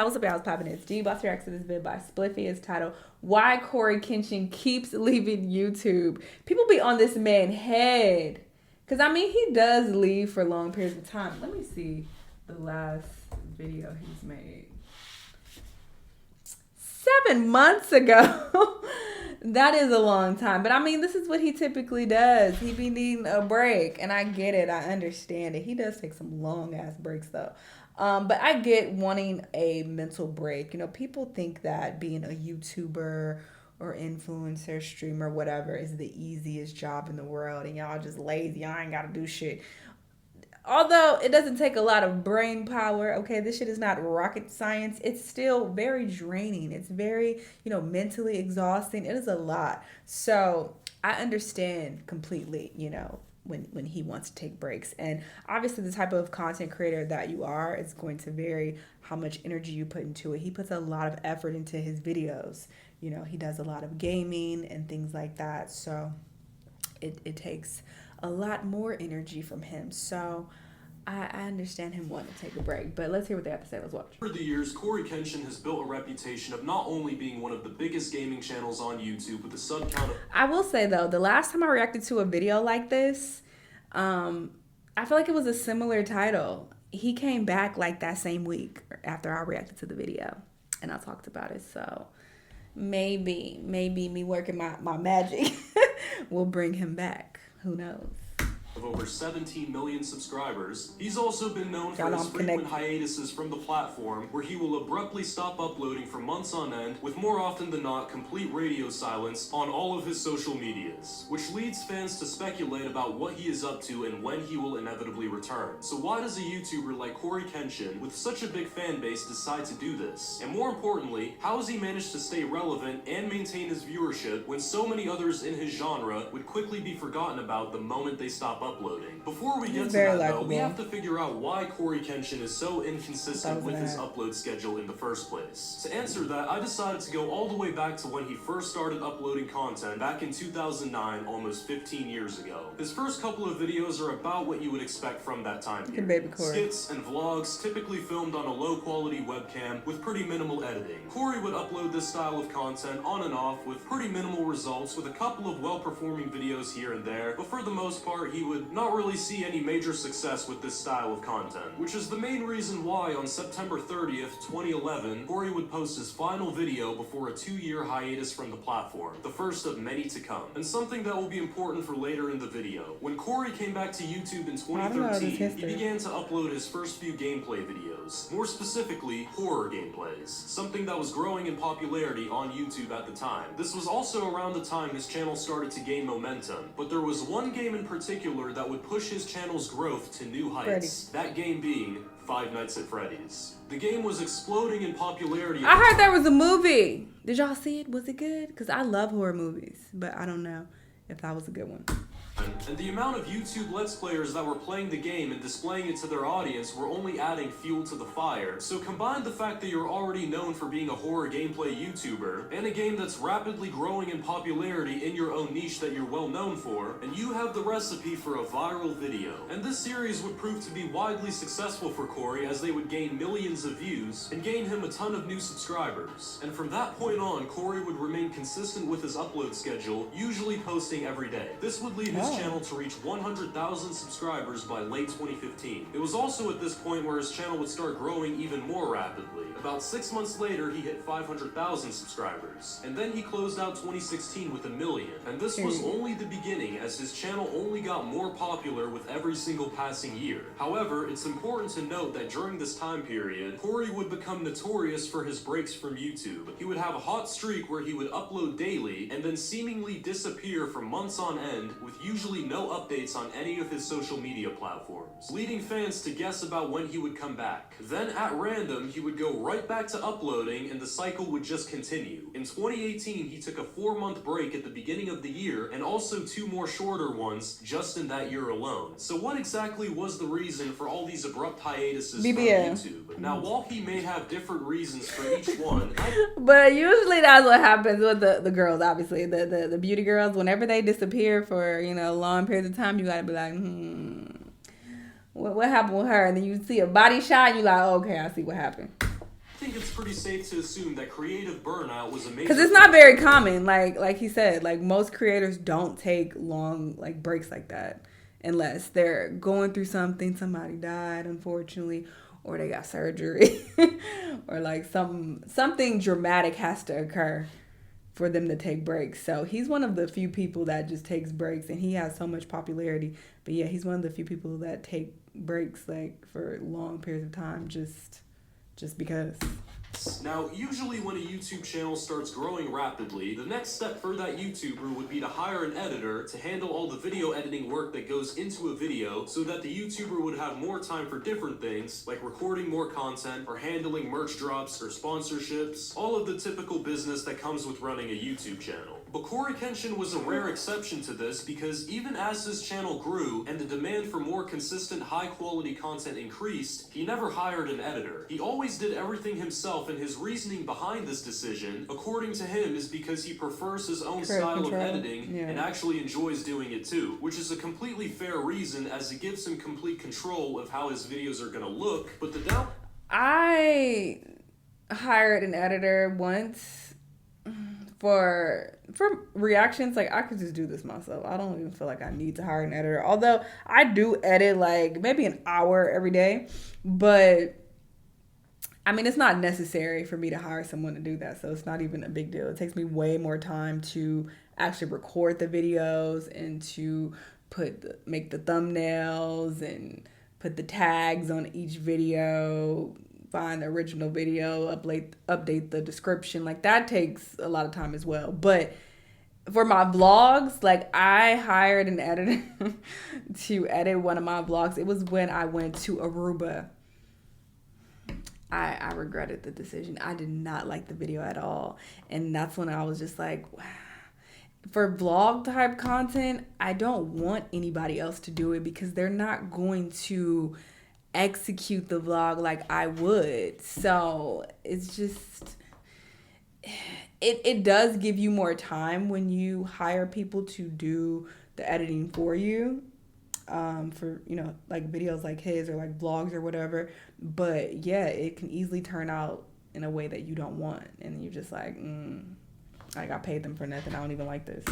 What's up, y'all? It's popping. It's G. Boss reacts to this vid by Spliffy. It's titled "Why CoryxKenshin Keeps Leaving YouTube." People be on this man's head, cause I mean he does leave for long periods of time. Let me see the last video he's made. 7 months ago. That is a long time, but I mean this is what he typically does. He be needing a break, and I get it. I understand it. He does take some long ass breaks though. But I get wanting a mental break. You know, people think that being a YouTuber or influencer, streamer, whatever, is the easiest job in the world, and y'all just lazy. Y'all ain't gotta do shit. Although it doesn't take a lot of brain power, okay, this shit is not rocket science. It's still very draining. It's very, mentally exhausting. It is a lot. So I understand completely, when he wants to take breaks. And obviously the type of content creator that you are is going to vary how much energy you put into it. He puts a lot of effort into his videos. He does a lot of gaming and things like that. So it takes a lot more energy from him. So I understand him wanting to take a break, but let's hear what they have to say. Let's watch. Over the years, CoryxKenshin has built a reputation of not only being one of the biggest gaming channels on YouTube with a sub count of... I will say though, the last time I reacted to a video like this, I feel like it was a similar title. He came back like that same week after I reacted to the video and I talked about it. So maybe me working my magic will bring him back. Who knows? Of over 17 million subscribers. He's also been known for his frequent connected hiatuses from the platform, where he will abruptly stop uploading for months on end, with more often than not complete radio silence on all of his social medias, which leads fans to speculate about what he is up to and when he will inevitably return. So why does a YouTuber like CoryxKenshin, with such a big fan base, decide to do this? And more importantly, how has he managed to stay relevant and maintain his viewership when so many others in his genre would quickly be forgotten about the moment they stop uploading? Before we get to that though, we have to figure out why CoryxKenshin is so inconsistent with his upload schedule in the first place. To answer that, I decided to go all the way back to when he first started uploading content back in 2009, almost 15 years ago. His first couple of videos are about what you would expect from that time period. Skits and vlogs, typically filmed on a low quality webcam with pretty minimal editing. Cory would upload this style of content on and off with pretty minimal results, with a couple of well-performing videos here and there, but for the most part he would not really see any major success with this style of content, which is the main reason why on September 30th, 2011, Cory would post his final video before a 2-year hiatus from the platform, the first of many to come, and something that will be important for later in the video. When Cory came back to YouTube in 2013, he began to upload his first few gameplay videos, more specifically horror gameplays, something that was growing in popularity on YouTube at the time. This was also around the time his channel started to gain momentum, but there was one game in particular that would push his channel's growth to new heights. That game being Five Nights at Freddy's. The game was exploding in popularity. I heard there was a movie. Did y'all see it? Was it good? Because I love horror movies, but I don't know if that was a good one. And the amount of YouTube Let's Players that were playing the game and displaying it to their audience were only adding fuel to the fire. So combine the fact that you're already known for being a horror gameplay YouTuber, and a game that's rapidly growing in popularity in your own niche that you're well known for, and you have the recipe for a viral video. And this series would prove to be widely successful for Cory, as they would gain millions of views and gain him a ton of new subscribers. And from that point on, Cory would remain consistent with his upload schedule, usually posting every day. This would lead his channel to reach 100,000 subscribers by late 2015. It was also at this point where his channel would start growing even more rapidly. About 6 months later, he hit 500,000 subscribers. And then he closed out 2016 with 1 million. And this was only the beginning, as his channel only got more popular with every single passing year. However, it's important to note that during this time period, Cory would become notorious for his breaks from YouTube. He would have a hot streak where he would upload daily and then seemingly disappear for months on end, with usually no updates on any of his social media platforms, leading fans to guess about when he would come back. Then at random, he would go right back to uploading and the cycle would just continue. In 2018, he took a 4-month break at the beginning of the year, and also 2 more shorter ones just in that year alone. So what exactly was the reason for all these abrupt hiatuses from YouTube? Now, while he may have different reasons for each one, but usually that's what happens with the girls, obviously. The beauty girls, whenever they disappear for, long periods of time, you gotta be like, what happened with her? And then you see a body shot, and you're like, oh, okay, I see what happened. I think it's pretty safe to assume that creative burnout was a major... Because it's not very common. Like he said, like most creators don't take long like breaks like that unless they're going through something. Somebody died, unfortunately, or they got surgery, or like something dramatic has to occur for them to take breaks. So he's one of the few people that just takes breaks, and he has so much popularity. But yeah, he's one of the few people that take breaks like for long periods of time just because. Now, usually when a YouTube channel starts growing rapidly, the next step for that YouTuber would be to hire an editor to handle all the video editing work that goes into a video so that the YouTuber would have more time for different things, like recording more content or handling merch drops or sponsorships, all of the typical business that comes with running a YouTube channel. But CoryxKenshin was a rare exception to this because even as his channel grew and the demand for more consistent high-quality content increased, he never hired an editor. He always did everything himself, and his reasoning behind this decision, according to him, is because he prefers his own style of editing and actually enjoys doing it too, which is a completely fair reason as it gives him complete control of how his videos are gonna look. But the I hired an editor once for reactions. Like, I could just do this myself. I don't even feel like I need to hire an editor, although I do edit like maybe an hour every day. But I mean, it's not necessary for me to hire someone to do that, so it's not even a big deal. It takes me way more time to actually record the videos and to make the thumbnails and put the tags on each video, find the original video, update the description. Like, that takes a lot of time as well. But for my vlogs, like, I hired an editor to edit one of my vlogs. It was when I went to Aruba. I regretted the decision. I did not like the video at all. And that's when I was just like, wow. For vlog type content, I don't want anybody else to do it because they're not going to execute the vlog like I would. So it's just, it does give you more time when you hire people to do the editing for you, for, you know, like videos like his or like vlogs or whatever. But yeah, it can easily turn out in a way that you don't want, and you're just like, I got paid them for nothing. I don't even like this.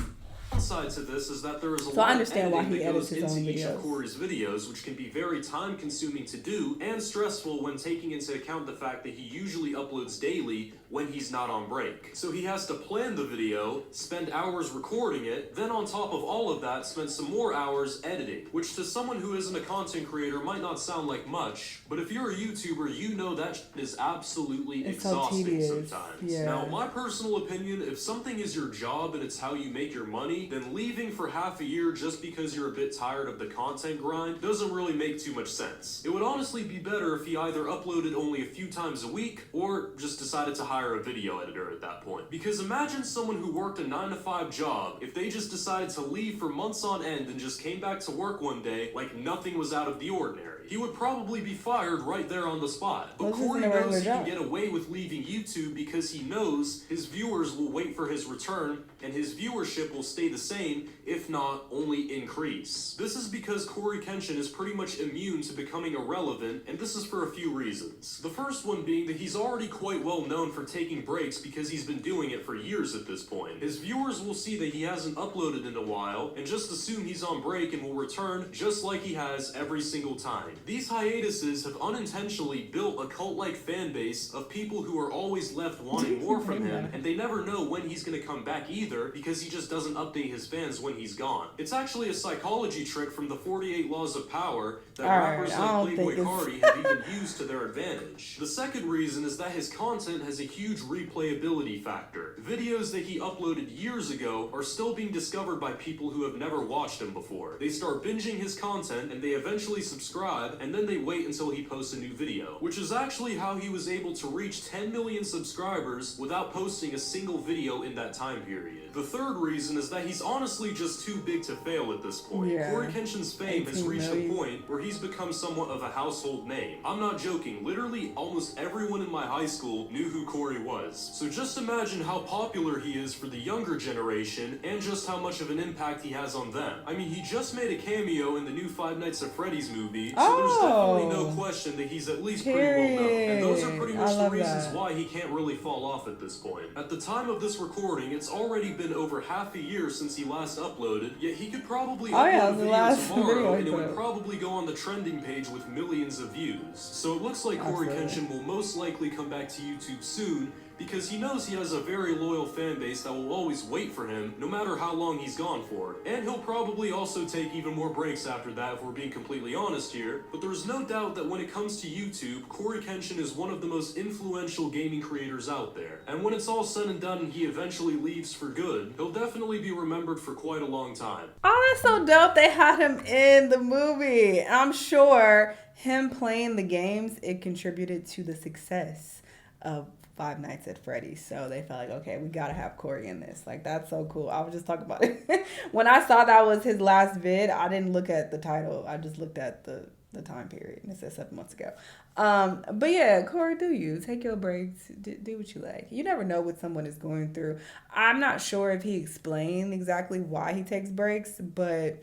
Downside to this is that there is a lot of editing that goes into each of Cory's videos, which can be very time-consuming to do and stressful when taking into account the fact that he usually uploads daily when he's not on break. So he has to plan the video, spend hours recording it, then on top of all of that, spend some more hours editing, which to someone who isn't a content creator might not sound like much, but if you're a YouTuber, you know that is absolutely exhausting sometimes. Yeah. Now, my personal opinion, if something is your job and it's how you make your money, then leaving for half a year just because you're a bit tired of the content grind doesn't really make too much sense. It would honestly be better if he either uploaded only a few times a week or just decided to hire a video editor at that point. Because imagine someone who worked a 9-to-5 job, if they just decided to leave for months on end and just came back to work one day like nothing was out of the ordinary. He would probably be fired right there on the spot. But Cory knows he can get away with leaving YouTube because he knows his viewers will wait for his return and his viewership will stay the same, if not only increase. This is because CoryxKenshin is pretty much immune to becoming irrelevant, and this is for a few reasons. The first one being that he's already quite well known for taking breaks because he's been doing it for years at this point. His viewers will see that he hasn't uploaded in a while and just assume he's on break and will return just like he has every single time. These hiatuses have unintentionally built a cult-like fan base of people who are always left wanting more from him, and they never know when he's gonna come back either because he just doesn't update his fans when he's gone. It's actually a psychology trick from the 48 Laws of Power that rappers like Playboy Cardi have even used to their advantage. The second reason is that his content has a huge replayability factor. Videos that he uploaded years ago are still being discovered by people who have never watched him before. They start binging his content and they eventually subscribe, and then they wait until he posts a new video, which is actually how he was able to reach 10 million subscribers without posting a single video in that time period. The third reason is that he's honestly just too big to fail at this point. CoryxKenshin's fame has reached a point where he's become somewhat of a household name. I'm not joking, literally almost everyone in my high school knew who Cory was. So just imagine how popular he is for the younger generation and just how much of an impact he has on them. I mean, he just made a cameo in the new Five Nights at Freddy's movie, so So there's definitely no Oh, question that he's at least pretty well known. And those are pretty period. much I the love reasons that. why he can't really fall off at this point. At the time of this recording, it's already been over half a year since he last uploaded, yet he could probably Oh yeah, upload it a was the video last tomorrow video and he it put would up. probably go on the trending page with millions of views. So it looks like Absolutely. CoryxKenshin will most likely come back to YouTube soon, because he knows he has a very loyal fan base that will always wait for him, no matter how long he's gone for. And he'll probably also take even more breaks after that, if we're being completely honest here. But there's no doubt that when it comes to YouTube, CoryxKenshin is one of the most influential gaming creators out there. And when it's all said and done and he eventually leaves for good, he'll definitely be remembered for quite a long time. Oh, that's so dope. They had him in the movie. I'm sure him playing the games, it contributed to the success of Five Nights at Freddy's. So they felt like, okay, we gotta have Corey in this. Like, that's so cool. I was just talking about it. When I saw that was his last vid, I didn't look at the title. I just looked at the time period, and it said 7 months ago. But yeah, Corey, do you take your breaks? Do what you like. You never know what someone is going through. I'm not sure if he explained exactly why he takes breaks, but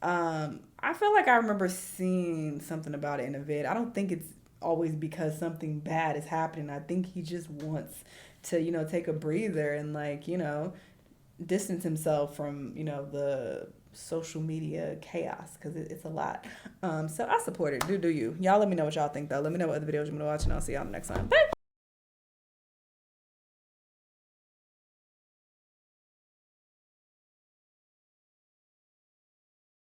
I feel like I remember seeing something about it in a vid. I don't think it's always because something bad is happening. I think he just wants to, take a breather and distance himself from, the social media chaos, because it's a lot. So I support it. Do you? Y'all let me know what y'all think though. Let me know what other videos you want to watch, and I'll see y'all next time. Bye.